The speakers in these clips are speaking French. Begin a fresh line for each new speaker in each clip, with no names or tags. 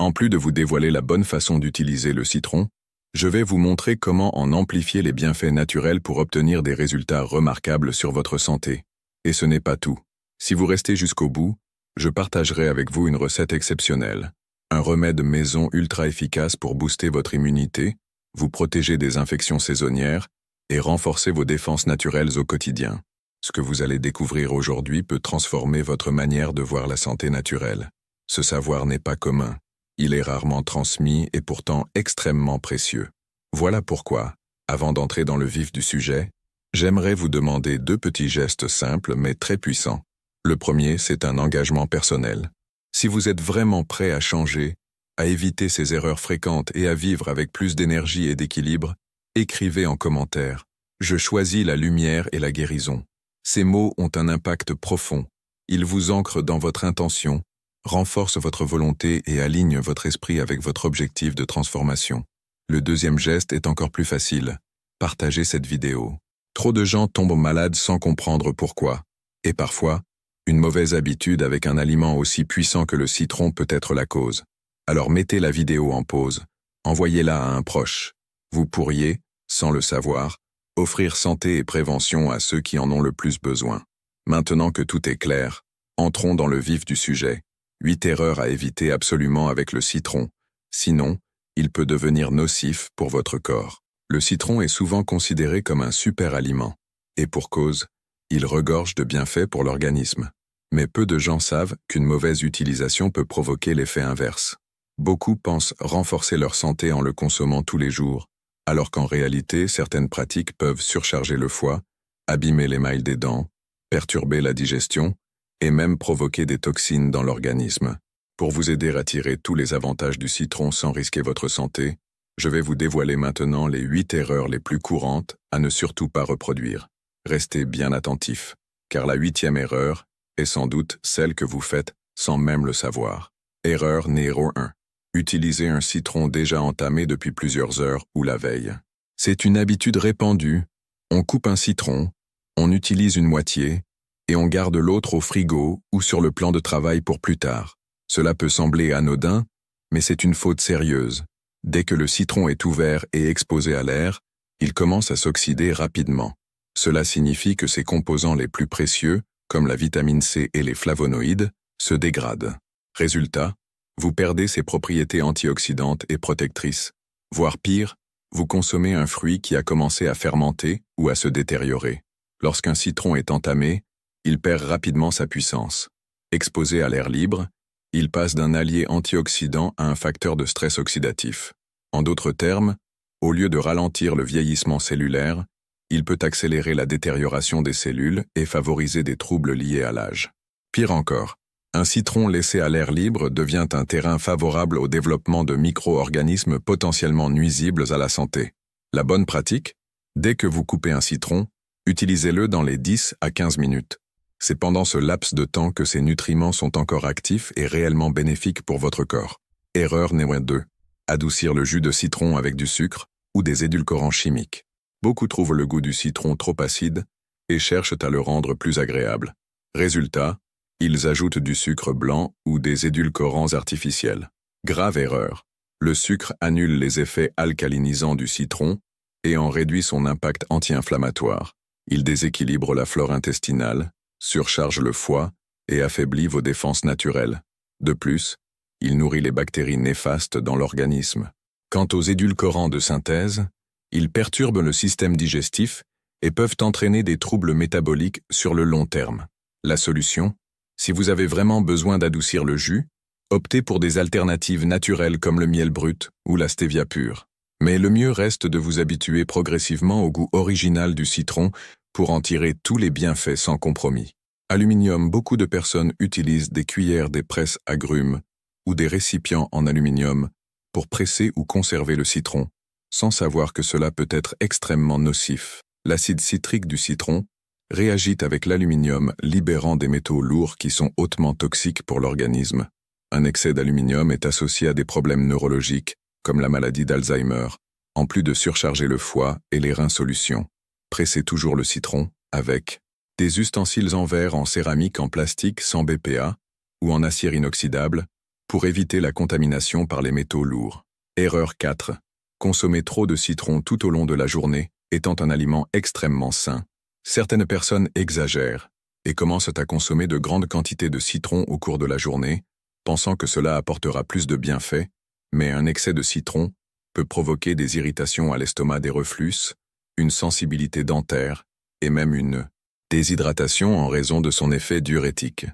En plus de vous dévoiler la bonne façon d'utiliser le citron, je vais vous montrer comment en amplifier les bienfaits naturels pour obtenir des résultats remarquables sur votre santé. Et ce n'est pas tout. Si vous restez jusqu'au bout, je partagerai avec vous une recette exceptionnelle. Un remède maison ultra efficace pour booster votre immunité, vous protéger des infections saisonnières et renforcer vos défenses naturelles au quotidien. Ce que vous allez découvrir aujourd'hui peut transformer votre manière de voir la santé naturelle. Ce savoir n'est pas commun. Il est rarement transmis et pourtant extrêmement précieux. Voilà pourquoi, avant d'entrer dans le vif du sujet, j'aimerais vous demander 2 petits gestes simples mais très puissants. Le premier, c'est un engagement personnel. Si vous êtes vraiment prêt à changer, à éviter ces erreurs fréquentes et à vivre avec plus d'énergie et d'équilibre, écrivez en commentaire « Je choisis la lumière et la guérison ». Ces mots ont un impact profond. Ils vous ancrent dans votre intention, renforcent votre volonté et alignent votre esprit avec votre objectif de transformation. Le deuxième geste est encore plus facile. Partagez cette vidéo. Trop de gens tombent malades sans comprendre pourquoi. Et parfois, une mauvaise habitude avec un aliment aussi puissant que le citron peut être la cause. Alors mettez la vidéo en pause, envoyez-la à un proche. Vous pourriez, sans le savoir, offrir santé et prévention à ceux qui en ont le plus besoin. Maintenant que tout est clair, entrons dans le vif du sujet. 8 erreurs à éviter absolument avec le citron. Sinon, il peut devenir nocif pour votre corps. Le citron est souvent considéré comme un super aliment. Et pour cause, il regorge de bienfaits pour l'organisme. Mais peu de gens savent qu'une mauvaise utilisation peut provoquer l'effet inverse. Beaucoup pensent renforcer leur santé en le consommant tous les jours, alors qu'en réalité, certaines pratiques peuvent surcharger le foie, abîmer l'émail des dents, perturber la digestion et même provoquer des toxines dans l'organisme. Pour vous aider à tirer tous les avantages du citron sans risquer votre santé, je vais vous dévoiler maintenant les 8 erreurs les plus courantes à ne surtout pas reproduire. Restez bien attentifs, car la 8e erreur est sans doute celle que vous faites sans même le savoir. Erreur numéro 1. Utilisez un citron déjà entamé depuis plusieurs heures ou la veille. C'est une habitude répandue. On coupe un citron, on utilise une moitié, et on garde l'autre au frigo ou sur le plan de travail pour plus tard. Cela peut sembler anodin, mais c'est une faute sérieuse. Dès que le citron est ouvert et exposé à l'air, il commence à s'oxyder rapidement. Cela signifie que ses composants les plus précieux, comme la vitamine C et les flavonoïdes, se dégradent. Résultat, vous perdez ses propriétés antioxydantes et protectrices. Voire pire, vous consommez un fruit qui a commencé à fermenter ou à se détériorer. Lorsqu'un citron est entamé, il perd rapidement sa puissance. Exposé à l'air libre, il passe d'un allié antioxydant à un facteur de stress oxydatif. En d'autres termes, au lieu de ralentir le vieillissement cellulaire, il peut accélérer la détérioration des cellules et favoriser des troubles liés à l'âge. Pire encore, un citron laissé à l'air libre devient un terrain favorable au développement de micro-organismes potentiellement nuisibles à la santé. La bonne pratique, dès que vous coupez un citron, utilisez-le dans les 10 à 15 minutes. C'est pendant ce laps de temps que ces nutriments sont encore actifs et réellement bénéfiques pour votre corps. Erreur numéro 2. Adoucir le jus de citron avec du sucre ou des édulcorants chimiques. Beaucoup trouvent le goût du citron trop acide et cherchent à le rendre plus agréable. Résultat, ils ajoutent du sucre blanc ou des édulcorants artificiels. Grave erreur. Le sucre annule les effets alcalinisants du citron et en réduit son impact anti-inflammatoire. Il déséquilibre la flore intestinale, surcharge le foie et affaiblit vos défenses naturelles. De plus, il nourrit les bactéries néfastes dans l'organisme. Quant aux édulcorants de synthèse, ils perturbent le système digestif et peuvent entraîner des troubles métaboliques sur le long terme. La solution, si vous avez vraiment besoin d'adoucir le jus, optez pour des alternatives naturelles comme le miel brut ou la stevia pure. Mais le mieux reste de vous habituer progressivement au goût original du citron pour en tirer tous les bienfaits sans compromis. Aluminium, beaucoup de personnes utilisent des cuillères des presses agrumes ou des récipients en aluminium pour presser ou conserver le citron, sans savoir que cela peut être extrêmement nocif. L'acide citrique du citron réagit avec l'aluminium, libérant des métaux lourds qui sont hautement toxiques pour l'organisme. Un excès d'aluminium est associé à des problèmes neurologiques, comme la maladie d'Alzheimer, en plus de surcharger le foie et les reins solution. Pressez toujours le citron avec des ustensiles en verre, en céramique, en plastique sans BPA ou en acier inoxydable pour éviter la contamination par les métaux lourds. Erreur 4. Consommer trop de citron tout au long de la journée, étant un aliment extrêmement sain. Certaines personnes exagèrent et commencent à consommer de grandes quantités de citron au cours de la journée, pensant que cela apportera plus de bienfaits, mais un excès de citron peut provoquer des irritations à l'estomac, des reflux, une sensibilité dentaire et même une déshydratation en raison de son effet diurétique.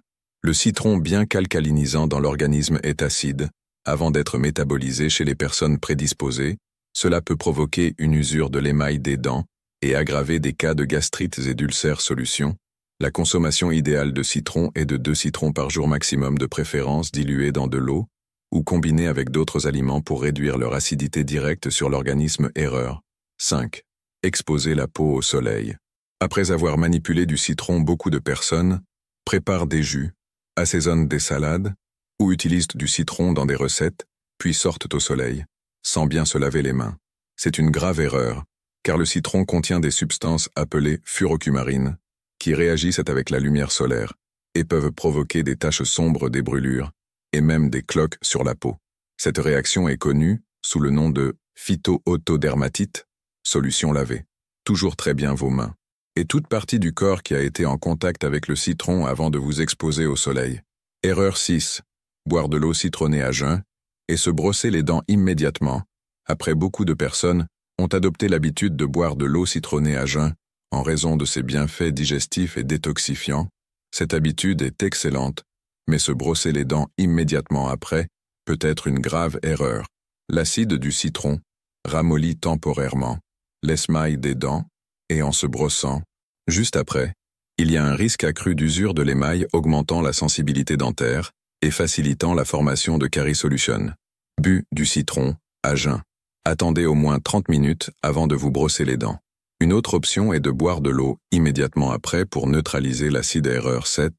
Le citron, bien qu'alcalinisant dans l'organisme, est acide. Avant d'être métabolisé chez les personnes prédisposées, cela peut provoquer une usure de l'émail des dents et aggraver des cas de gastrites et d'ulcères. Solution. La consommation idéale de citron est de 2 citrons par jour maximum, de préférence dilués dans de l'eau ou combinés avec d'autres aliments pour réduire leur acidité directe sur l'organisme. Erreur 5. Exposer la peau au soleil. Après avoir manipulé du citron, beaucoup de personnes préparent des jus, assaisonnent des salades ou utilisent du citron dans des recettes, puis sortent au soleil, sans bien se laver les mains. C'est une grave erreur, car le citron contient des substances appelées furocumarines, qui réagissent avec la lumière solaire et peuvent provoquer des taches sombres, des brûlures et même des cloques sur la peau. Cette réaction est connue sous le nom de phytoautodermatite. Solution: laver toujours très bien vos mains et toute partie du corps qui a été en contact avec le citron avant de vous exposer au soleil. Erreur 6. Boire de l'eau citronnée à jeun et se brosser les dents immédiatement. Après, beaucoup de personnes ont adopté l'habitude de boire de l'eau citronnée à jeun en raison de ses bienfaits digestifs et détoxifiants. Cette habitude est excellente, mais se brosser les dents immédiatement après peut être une grave erreur. L'acide du citron ramollit temporairement l'esmail des dents et en se brossant juste après, il y a un risque accru d'usure de l'émail, augmentant la sensibilité dentaire et facilitant la formation de caries. Solution. Bu du citron à jeun. Attendez au moins 30 minutes avant de vous brosser les dents. Une autre option est de boire de l'eau immédiatement après pour neutraliser l'acide. Erreur 7.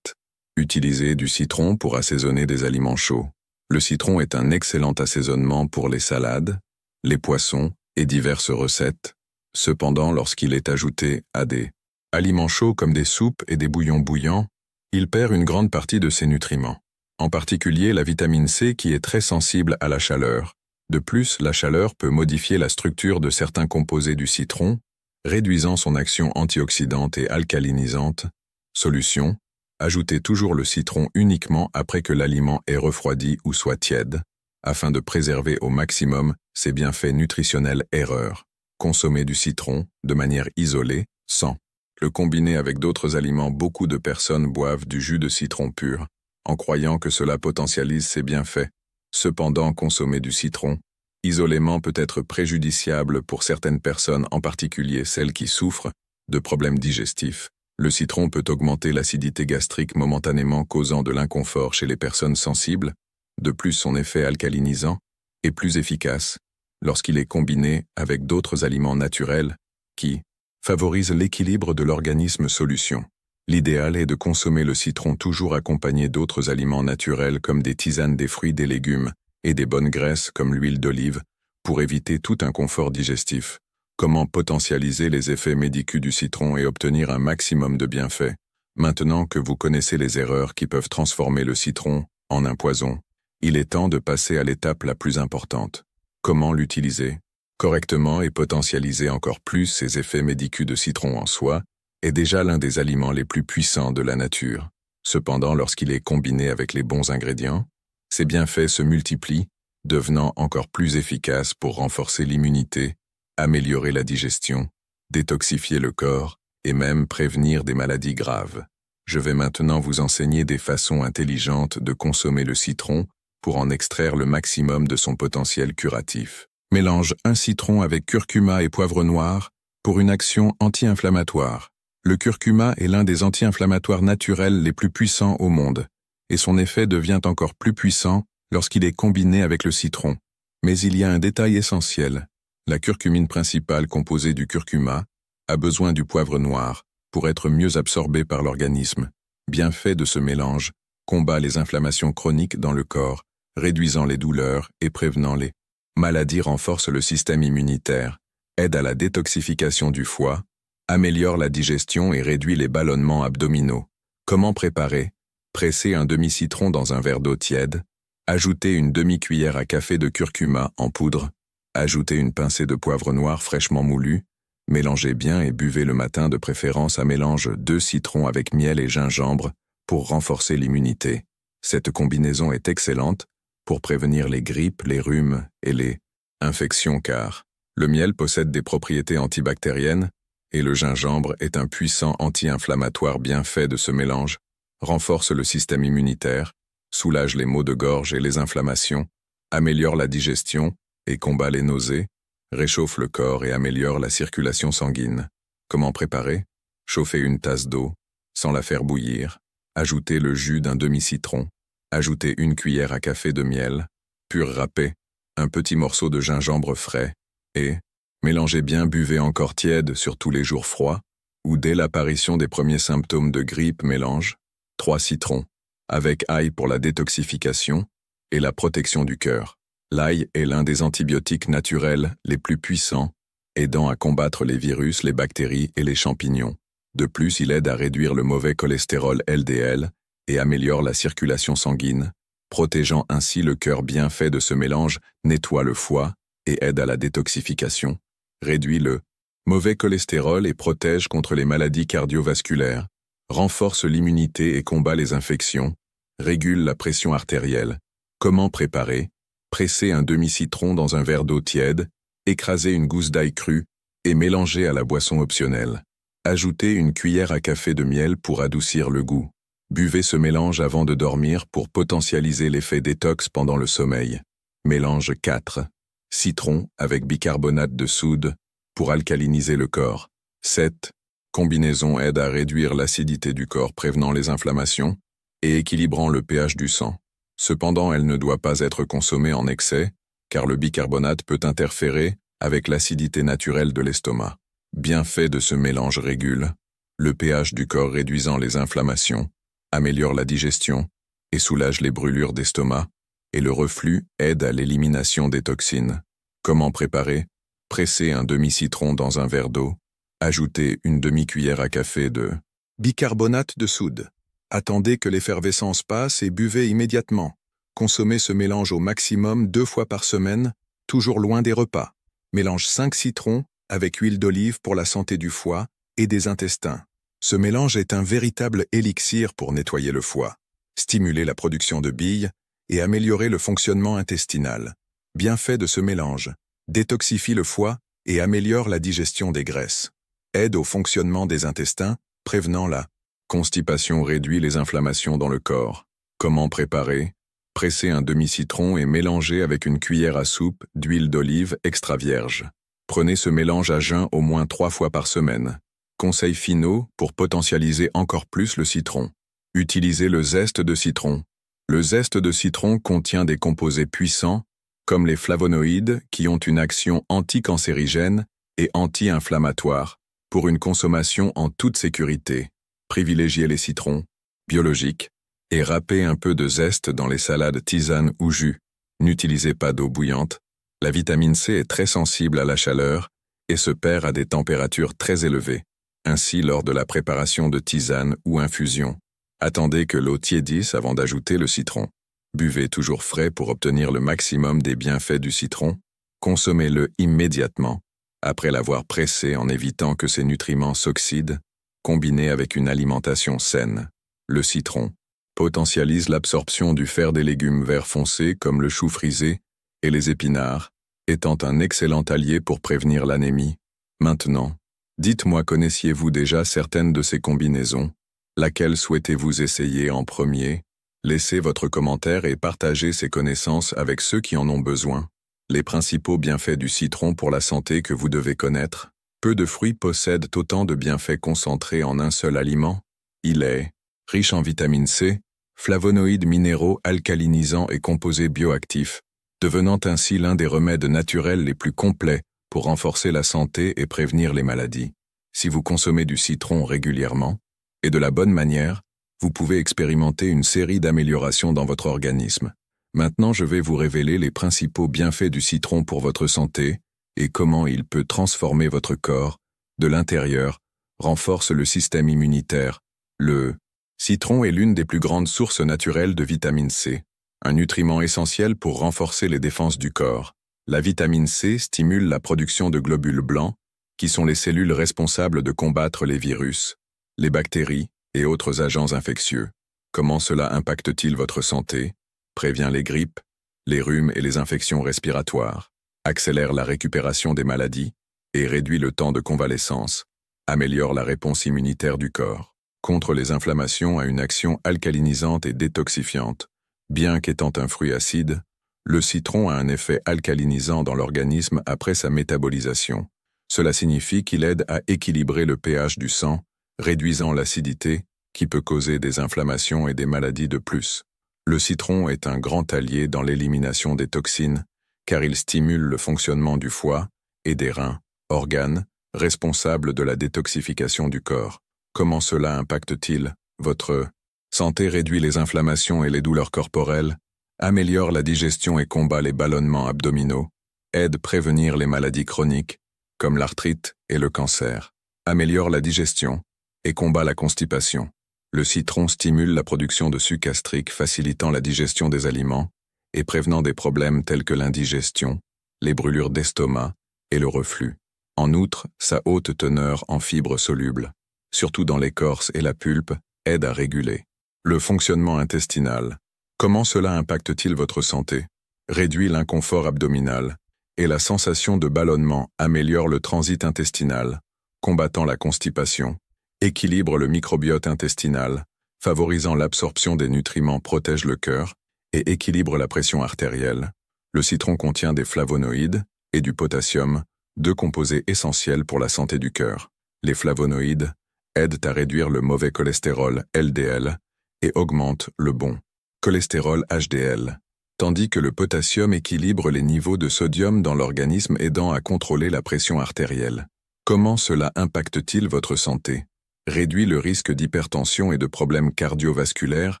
Utiliser du citron pour assaisonner des aliments chauds. Le citron est un excellent assaisonnement pour les salades, les poissons et diverses recettes. Cependant, lorsqu'il est ajouté à des aliments chauds comme des soupes et des bouillons bouillants, il perd une grande partie de ses nutriments, en particulier la vitamine C qui est très sensible à la chaleur. De plus, la chaleur peut modifier la structure de certains composés du citron, réduisant son action antioxydante et alcalinisante. Solution: ajoutez toujours le citron uniquement après que l'aliment ait refroidi ou soit tiède, afin de préserver au maximum ses bienfaits nutritionnels. Erreur: consommer du citron de manière isolée, sans le combiner avec d'autres aliments. Beaucoup de personnes boivent du jus de citron pur, en croyant que cela potentialise ses bienfaits. Cependant, consommer du citron isolément peut être préjudiciable pour certaines personnes, en particulier celles qui souffrent de problèmes digestifs. Le citron peut augmenter l'acidité gastrique momentanément, causant de l'inconfort chez les personnes sensibles. De plus, son effet alcalinisant est plus efficace lorsqu'il est combiné avec d'autres aliments naturels qui favorisent l'équilibre de l'organisme. Solution: l'idéal est de consommer le citron toujours accompagné d'autres aliments naturels comme des tisanes, des fruits, des légumes et des bonnes graisses comme l'huile d'olive pour éviter tout inconfort digestif. Comment potentialiser les effets médicaux du citron et obtenir un maximum de bienfaits? Maintenant que vous connaissez les erreurs qui peuvent transformer le citron en un poison, il est temps de passer à l'étape la plus importante. Comment l'utiliser correctement et potentialiser encore plus ses effets médicaux? De citron en soi est déjà l'un des aliments les plus puissants de la nature. Cependant, lorsqu'il est combiné avec les bons ingrédients, ses bienfaits se multiplient, devenant encore plus efficaces pour renforcer l'immunité, améliorer la digestion, détoxifier le corps et même prévenir des maladies graves. Je vais maintenant vous enseigner des façons intelligentes de consommer le citron pour en extraire le maximum de son potentiel curatif. Mélange un citron avec curcuma et poivre noir pour une action anti-inflammatoire. Le curcuma est l'un des anti-inflammatoires naturels les plus puissants au monde, et son effet devient encore plus puissant lorsqu'il est combiné avec le citron. Mais il y a un détail essentiel. La curcumine principale composée du curcuma a besoin du poivre noir pour être mieux absorbée par l'organisme. Bienfait de ce mélange: combat les inflammations chroniques dans le corps, réduisant les douleurs et prévenant les maladies, renforce le système immunitaire, aide à la détoxification du foie, améliore la digestion et réduit les ballonnements abdominaux. Comment préparer? Pressez un demi-citron dans un verre d'eau tiède, Ajoutez une demi-cuillère à café de curcuma en poudre. Ajoutez une pincée de poivre noir fraîchement moulu. Mélangez bien et buvez le matin, de préférence à mélange 2 citrons avec miel et gingembre pour renforcer l'immunité. Cette combinaison est excellente pour prévenir les grippes, les rhumes et les infections, car le miel possède des propriétés antibactériennes et le gingembre est un puissant anti-inflammatoire. Bienfait de ce mélange: renforce le système immunitaire, soulage les maux de gorge et les inflammations, améliore la digestion et combat les nausées, réchauffe le corps et améliore la circulation sanguine. Comment préparer? Chauffez une tasse d'eau, sans la faire bouillir. Ajoutez le jus d'un demi-citron. Ajoutez une cuillère à café de miel, pur râpé, un petit morceau de gingembre frais, et mélangez bien. Buvez encore tiède sur tous les jours froids, ou dès l'apparition des premiers symptômes de grippe. Mélange 3 citrons, avec ail pour la détoxification et la protection du cœur. L'ail est l'un des antibiotiques naturels les plus puissants, aidant à combattre les virus, les bactéries et les champignons. De plus, il aide à réduire le mauvais cholestérol LDL et améliore la circulation sanguine, protégeant ainsi le cœur. Bienfait de ce mélange: nettoie le foie et aide à la détoxification, réduit le mauvais cholestérol et protège contre les maladies cardiovasculaires, renforce l'immunité et combat les infections, régule la pression artérielle. Comment préparer? Pressez un demi-citron dans un verre d'eau tiède, écrasez une gousse d'ail crue et mélangez à la boisson optionnelle. Ajoutez une cuillère à café de miel pour adoucir le goût. Buvez ce mélange avant de dormir pour potentialiser l'effet détox pendant le sommeil. Mélange 4. Citron avec bicarbonate de soude pour alcaliniser le corps. 7. Combinaison aide à réduire l'acidité du corps, prévenant les inflammations et équilibrant le pH du sang. Cependant, elle ne doit pas être consommée en excès, car le bicarbonate peut interférer avec l'acidité naturelle de l'estomac. Bienfait de ce mélange: régule le pH du corps, réduisant les inflammations, améliore la digestion et soulage les brûlures d'estomac, et le reflux aide à l'élimination des toxines. Comment préparer? Pressez un demi-citron dans un verre d'eau. Ajoutez une demi-cuillère à café de bicarbonate de soude. Attendez que l'effervescence passe et buvez immédiatement. Consommez ce mélange au maximum 2 fois par semaine, toujours loin des repas. Mélange 5 citrons avec huile d'olive pour la santé du foie et des intestins. Ce mélange est un véritable élixir pour nettoyer le foie, stimuler la production de bile et améliorer le fonctionnement intestinal. Bienfait de ce mélange: détoxifie le foie et améliore la digestion des graisses. Aide au fonctionnement des intestins, prévenant la constipation, réduit les inflammations dans le corps. Comment préparer? Pressez un demi-citron et mélangez avec une cuillère à soupe d'huile d'olive extra vierge. Prenez ce mélange à jeun au moins 3 fois par semaine. Conseils finaux pour potentialiser encore plus le citron. Utilisez le zeste de citron. Le zeste de citron contient des composés puissants, comme les flavonoïdes, qui ont une action anticancérigène et anti-inflammatoire, pour une consommation en toute sécurité. Privilégiez les citrons biologiques et râpez un peu de zeste dans les salades, tisanes ou jus. N'utilisez pas d'eau bouillante. La vitamine C est très sensible à la chaleur et se perd à des températures très élevées. Ainsi, lors de la préparation de tisanes ou infusions, attendez que l'eau tiédisse avant d'ajouter le citron. Buvez toujours frais pour obtenir le maximum des bienfaits du citron. Consommez-le immédiatement, après l'avoir pressé, en évitant que ses nutriments s'oxydent. Combiné avec une alimentation saine, le citron potentialise l'absorption du fer des légumes verts foncés comme le chou frisé et les épinards, étant un excellent allié pour prévenir l'anémie. Maintenant, dites-moi, connaissiez-vous déjà certaines de ces combinaisons? Laquelle souhaitez-vous essayer en premier? Laissez votre commentaire et partagez ces connaissances avec ceux qui en ont besoin. Les principaux bienfaits du citron pour la santé que vous devez connaître. Peu de fruits possèdent autant de bienfaits concentrés en un seul aliment. Il est riche en vitamine C, flavonoïdes minéraux alcalinisants et composés bioactifs, devenant ainsi l'un des remèdes naturels les plus complets pour renforcer la santé et prévenir les maladies. Si vous consommez du citron régulièrement, et de la bonne manière, vous pouvez expérimenter une série d'améliorations dans votre organisme. Maintenant, je vais vous révéler les principaux bienfaits du citron pour votre santé et comment il peut transformer votre corps de l'intérieur, renforce le système immunitaire. Le citron est l'une des plus grandes sources naturelles de vitamine C. un nutriment essentiel pour renforcer les défenses du corps. La vitamine C stimule la production de globules blancs, qui sont les cellules responsables de combattre les virus, les bactéries et autres agents infectieux. Comment cela impacte-t-il votre santé? Prévient les grippes, les rhumes et les infections respiratoires, accélère la récupération des maladies et réduit le temps de convalescence, améliore la réponse immunitaire du corps. Contre les inflammations a une action alcalinisante et détoxifiante. Bien qu'étant un fruit acide, le citron a un effet alcalinisant dans l'organisme après sa métabolisation. Cela signifie qu'il aide à équilibrer le pH du sang, réduisant l'acidité, qui peut causer des inflammations et des maladies de plus. Le citron est un grand allié dans l'élimination des toxines, car il stimule le fonctionnement du foie et des reins, organes responsables de la détoxification du corps. Comment cela impacte-t-il votre santé? Réduit les inflammations et les douleurs corporelles, améliore la digestion et combat les ballonnements abdominaux, aide à prévenir les maladies chroniques, comme l'arthrite et le cancer, améliore la digestion et combat la constipation. Le citron stimule la production de suc gastrique, facilitant la digestion des aliments et prévenant des problèmes tels que l'indigestion, les brûlures d'estomac et le reflux. En outre, sa haute teneur en fibres solubles, surtout dans l'écorce et la pulpe, aide à réguler le fonctionnement intestinal. Comment cela impacte-t-il votre santé? Réduit l'inconfort abdominal et la sensation de ballonnement, améliore le transit intestinal, combattant la constipation, équilibre le microbiote intestinal, favorisant l'absorption des nutriments, protège le cœur et équilibre la pression artérielle. Le citron contient des flavonoïdes et du potassium, deux composés essentiels pour la santé du cœur. Les flavonoïdes aident à réduire le mauvais cholestérol LDL et augmentent le bon cholestérol HDL, tandis que le potassium équilibre les niveaux de sodium dans l'organisme, aidant à contrôler la pression artérielle. Comment cela impacte-t-il votre santé? Réduit le risque d'hypertension et de problèmes cardiovasculaires,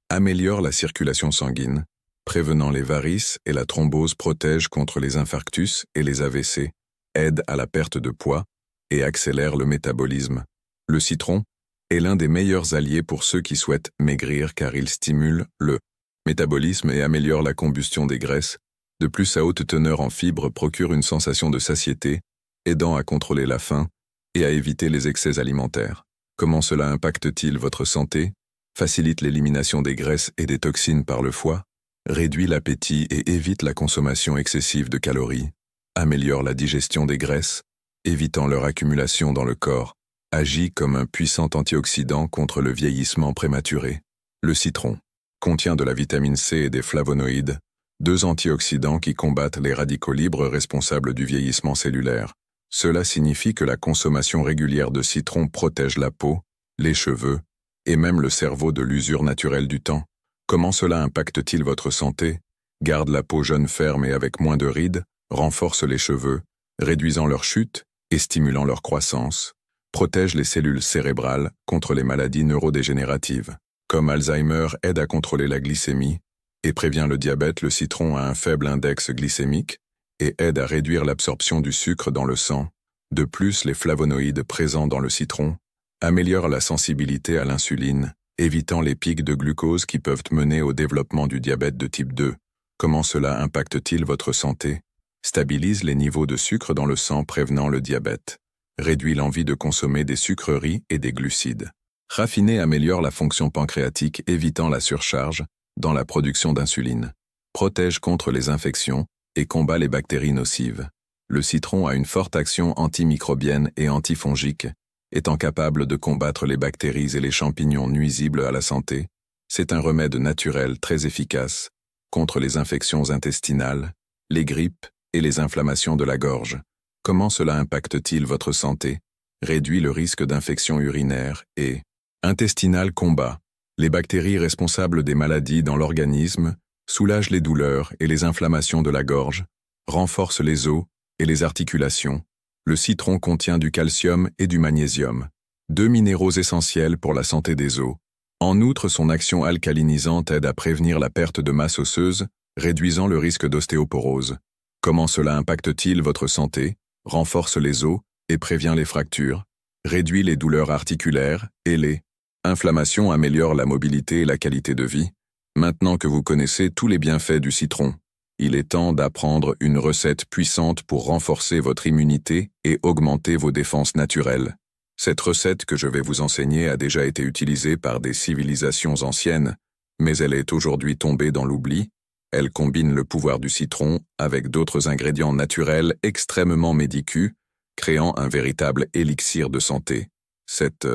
améliore la circulation sanguine, prévenant les varices et la thrombose, protège contre les infarctus et les AVC, aide à la perte de poids et accélère le métabolisme. Le citron est l'un des meilleurs alliés pour ceux qui souhaitent maigrir, car il stimule le métabolisme et améliore la combustion des graisses. De plus, sa haute teneur en fibres procure une sensation de satiété, aidant à contrôler la faim et à éviter les excès alimentaires. Comment cela impacte-t-il votre santé? Facilite l'élimination des graisses et des toxines par le foie, réduit l'appétit et évite la consommation excessive de calories, améliore la digestion des graisses, évitant leur accumulation dans le corps, agit comme un puissant antioxydant contre le vieillissement prématuré. Le citron contient de la vitamine C et des flavonoïdes, deux antioxydants qui combattent les radicaux libres responsables du vieillissement cellulaire. Cela signifie que la consommation régulière de citron protège la peau, les cheveux et même le cerveau de l'usure naturelle du temps. Comment cela impacte-t-il votre santé? Garde la peau jeune, ferme et avec moins de rides, renforce les cheveux, réduisant leur chute et stimulant leur croissance, protège les cellules cérébrales contre les maladies neurodégénératives, comme Alzheimer, aide à contrôler la glycémie et prévient le diabète. Le citron a un faible index glycémique et aide à réduire l'absorption du sucre dans le sang. De plus, les flavonoïdes présents dans le citron améliorent la sensibilité à l'insuline, évitant les pics de glucose qui peuvent mener au développement du diabète de type 2. Comment cela impacte-t-il votre santé? Stabilise les niveaux de sucre dans le sang, prévenant le diabète. Réduit l'envie de consommer des sucreries et des glucides. Raffiné améliore la fonction pancréatique, évitant la surcharge dans la production d'insuline. Protège contre les infections et combat les bactéries nocives. Le citron a une forte action antimicrobienne et antifongique, étant capable de combattre les bactéries et les champignons nuisibles à la santé. C'est un remède naturel très efficace contre les infections intestinales, les grippes et les inflammations de la gorge. Comment cela impacte-t-il votre santé? Réduit le risque d'infection urinaire et intestinale, combat les bactéries responsables des maladies dans l'organisme, soulage les douleurs et les inflammations de la gorge, renforce les os et les articulations. Le citron contient du calcium et du magnésium, deux minéraux essentiels pour la santé des os. En outre, son action alcalinisante aide à prévenir la perte de masse osseuse, réduisant le risque d'ostéoporose. Comment cela impacte-t-il votre santé? Renforce les os et prévient les fractures, réduit les douleurs articulaires et les inflammations, améliore la mobilité et la qualité de vie, Maintenant que vous connaissez tous les bienfaits du citron, il est temps d'apprendre une recette puissante pour renforcer votre immunité et augmenter vos défenses naturelles. Cette recette que je vais vous enseigner a déjà été utilisée par des civilisations anciennes, mais elle est aujourd'hui tombée dans l'oubli. Elle combine le pouvoir du citron avec d'autres ingrédients naturels extrêmement médicus, créant un véritable élixir de santé. Cette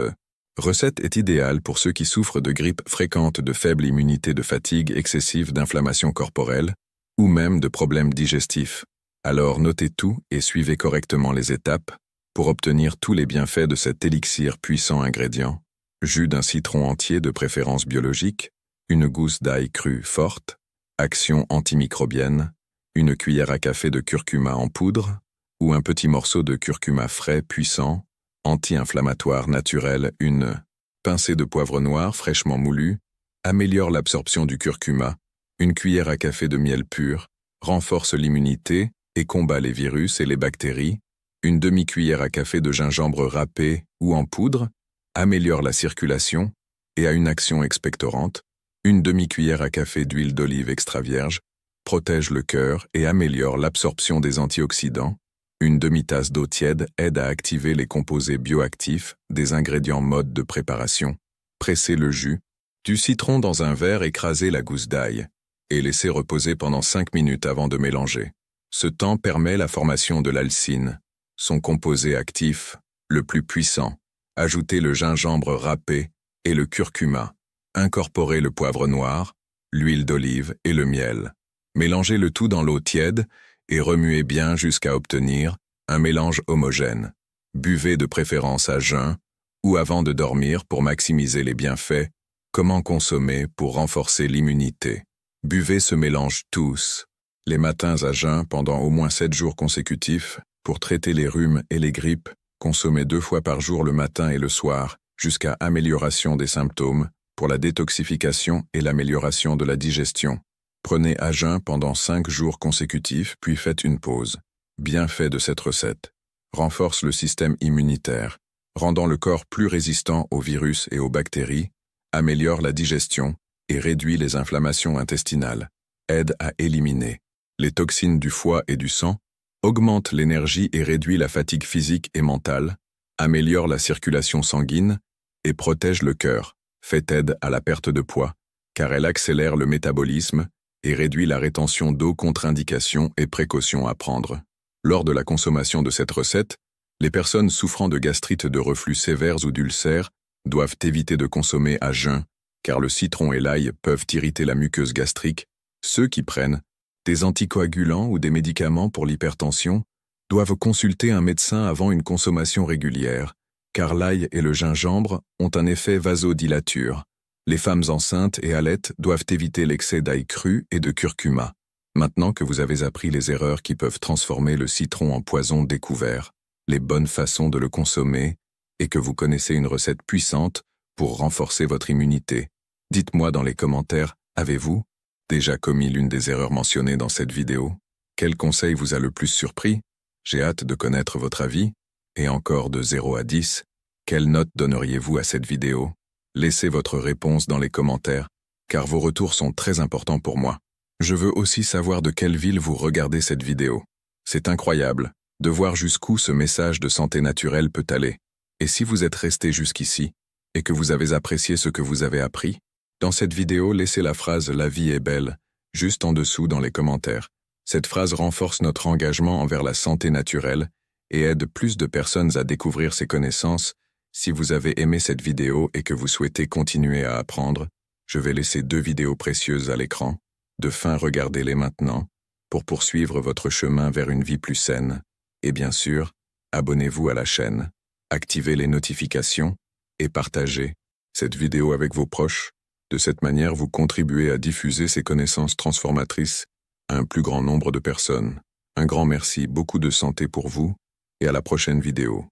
recette est idéale pour ceux qui souffrent de grippe fréquente, de faible immunité, de fatigue excessive, d'inflammation corporelle, ou même de problèmes digestifs. Alors notez tout et suivez correctement les étapes pour obtenir tous les bienfaits de cet élixir puissant ingrédient. Jus d'un citron entier de préférence biologique, une gousse d'ail crue forte, action antimicrobienne, une cuillère à café de curcuma en poudre, ou un petit morceau de curcuma frais puissant, anti-inflammatoire naturel, une pincée de poivre noir fraîchement moulu, améliore l'absorption du curcuma, une cuillère à café de miel pur, renforce l'immunité et combat les virus et les bactéries, une demi-cuillère à café de gingembre râpé ou en poudre, améliore la circulation et a une action expectorante, une demi-cuillère à café d'huile d'olive extra vierge, protège le cœur et améliore l'absorption des antioxydants, une demi-tasse d'eau tiède aide à activer les composés bioactifs des ingrédients mode de préparation. Pressez le jus, du citron dans un verre, écrasez la gousse d'ail et laissez reposer pendant 5 minutes avant de mélanger. Ce temps permet la formation de l'alcine, son composé actif, le plus puissant. Ajoutez le gingembre râpé et le curcuma. Incorporez le poivre noir, l'huile d'olive et le miel. Mélangez le tout dans l'eau tiède et remuez bien jusqu'à obtenir un mélange homogène. Buvez de préférence à jeun ou avant de dormir pour maximiser les bienfaits. Comment consommer pour renforcer l'immunité? Buvez ce mélange tous les matins à jeun pendant au moins 7 jours consécutifs pour traiter les rhumes et les grippes. Consommez 2 fois par jour le matin et le soir jusqu'à amélioration des symptômes pour la détoxification et l'amélioration de la digestion. Prenez à jeun pendant 5 jours consécutifs, puis faites une pause. Bienfait de cette recette. Renforce le système immunitaire, rendant le corps plus résistant aux virus et aux bactéries, améliore la digestion et réduit les inflammations intestinales, aide à éliminer les toxines du foie et du sang, augmente l'énergie et réduit la fatigue physique et mentale, améliore la circulation sanguine et protège le cœur, fait aide à la perte de poids, car elle accélère le métabolisme et réduit la rétention d'eau. Contre-indications et précautions à prendre. Lors de la consommation de cette recette, les personnes souffrant de gastrite, de reflux sévères ou d'ulcères doivent éviter de consommer à jeun, car le citron et l'ail peuvent irriter la muqueuse gastrique. Ceux qui prennent des anticoagulants ou des médicaments pour l'hypertension doivent consulter un médecin avant une consommation régulière, car l'ail et le gingembre ont un effet vasodilateur. Les femmes enceintes et allaites doivent éviter l'excès d'ail cru et de curcuma. Maintenant que vous avez appris les erreurs qui peuvent transformer le citron en poison découvert, les bonnes façons de le consommer, et que vous connaissez une recette puissante pour renforcer votre immunité, dites-moi dans les commentaires, avez-vous déjà commis l'une des erreurs mentionnées dans cette vidéo? Quel conseil vous a le plus surpris? J'ai hâte de connaître votre avis. Et encore de 0 à 10, quelle note donneriez-vous à cette vidéo? Laissez votre réponse dans les commentaires, car vos retours sont très importants pour moi. Je veux aussi savoir de quelle ville vous regardez cette vidéo. C'est incroyable de voir jusqu'où ce message de santé naturelle peut aller. Et si vous êtes resté jusqu'ici, et que vous avez apprécié ce que vous avez appris, dans cette vidéo, laissez la phrase « La vie est belle » juste en dessous dans les commentaires. Cette phrase renforce notre engagement envers la santé naturelle et aide plus de personnes à découvrir ces connaissances. Si vous avez aimé cette vidéo et que vous souhaitez continuer à apprendre, je vais laisser 2 vidéos précieuses à l'écran. Regardez-les maintenant pour poursuivre votre chemin vers une vie plus saine. Et bien sûr, abonnez-vous à la chaîne, activez les notifications et partagez cette vidéo avec vos proches. De cette manière, vous contribuez à diffuser ces connaissances transformatrices à un plus grand nombre de personnes. Un grand merci, beaucoup de santé pour vous, et à la prochaine vidéo.